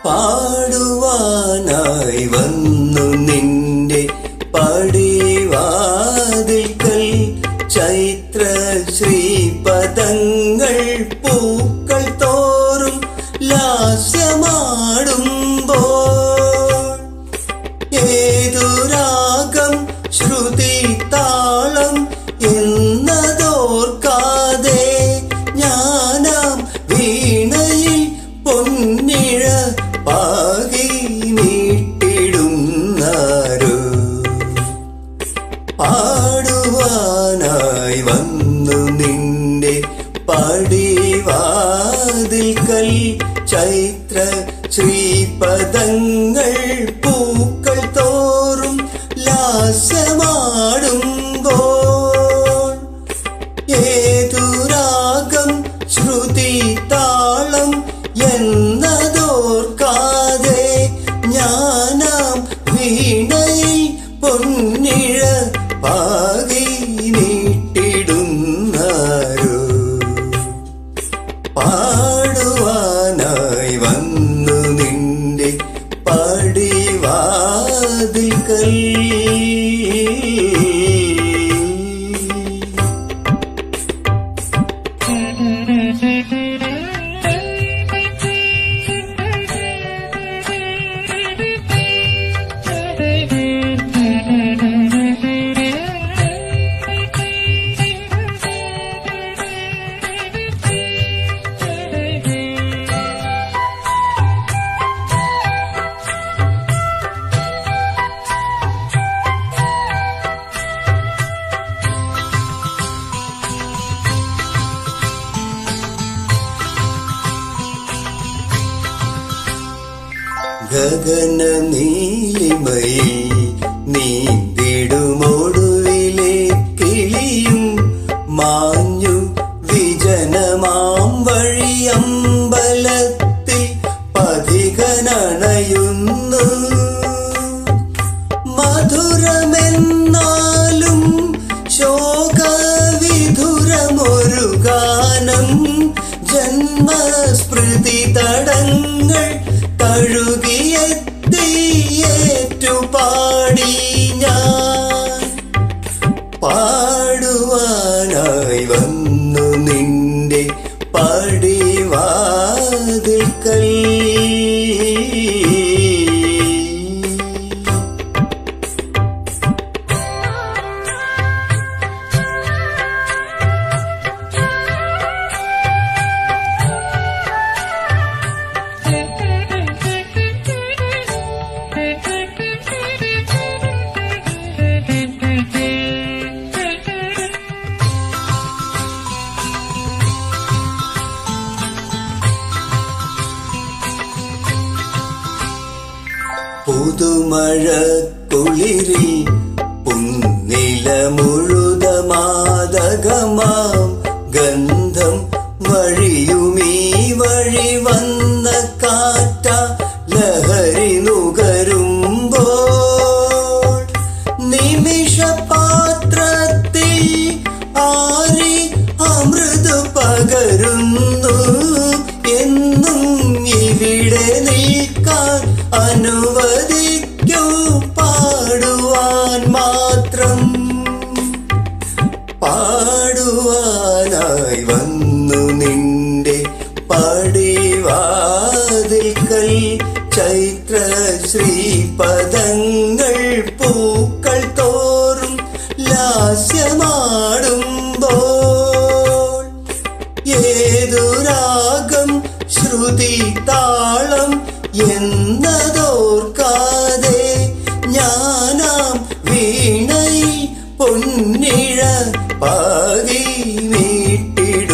പാടുവാനായി വന്നു നിന്റെ പടിവാതിൽക്കൽ ചൈത്ര ശ്രീപദങ്ങൾ പൂക്കൾ തോറും ലാസ്യമാടുമ്പോൾ ഏതു രാഗം ശ്രുതി താളം എന്നതോർക്കാതെ ഞാനാം വീണയിൽ പൊന്നിഴ പാകി നീട്ടിടുന്നാരോ പാടുവാനായി വന്നു നിന്റെ പടിവാതിൽക്കൽ ചൈത്ര ശ്രീപദങ്ങൾ പൂക്കൾ തോറും ലാസ്യമാടുമ്പോൾ ഏതു രാഗം ശ്രുതി താളം എന്നതോർക്കാതെ ഞാനാം വീണയിൽ പൊന്നിഴ പാകി നീട്ടിടുന്നാരോ പാടുവാനായി വന്നു നിന്റെ പടിവാതിൽക്കൽ ഗഗന നീലിമയിൽ നീന്തിടുമൊടുവിലെ കിളിയും മാഞ്ഞു വിജനമാം വഴിയമ്പലത്തിൽ പഥികനണയുന്നു മധുരമെന്നാലും ശോകവിധുരമൊരു ഗാനം ജന്മസ്മൃതി തടങ്ങൾ തഴുകിയെത്തിയേറ്റുപാടി ഞാൻ പാടുവാനായി വന്നു നിന്റെ പടിവാതിൽക്കൽ പുതുമഴ കുളിരിൽ പുന്നില മുഴുതമാതകമാം ഗന്ധം വഴിയുമീ വഴി വന്ന കാറ്റ ലഹരി നുകരുമ്പോൾ നിമിഷപാത്രത്തിൽ ആരി അമൃത് പകരുന്നു എന്നും ഇവിടെ നിൽക്കാൻ അനുവദിക്കൂ പാടുവാൻ മാത്രം പാടുവാനായി വന്നു നിന്റെ പടിവാതിൽക്കൽ ചൈത്ര ശ്രീപദങ്ങൾ പൂക്കൾ തോറും ലാസ്യമാടുമ്പോൾ ഏതു രാഗം ശ്രുതി താളം എന്നതോർക്കാതെ ഞാനാം വീണയിൽ പൊന്നിഴ പാകി നീട്ടിടുന്നാരോ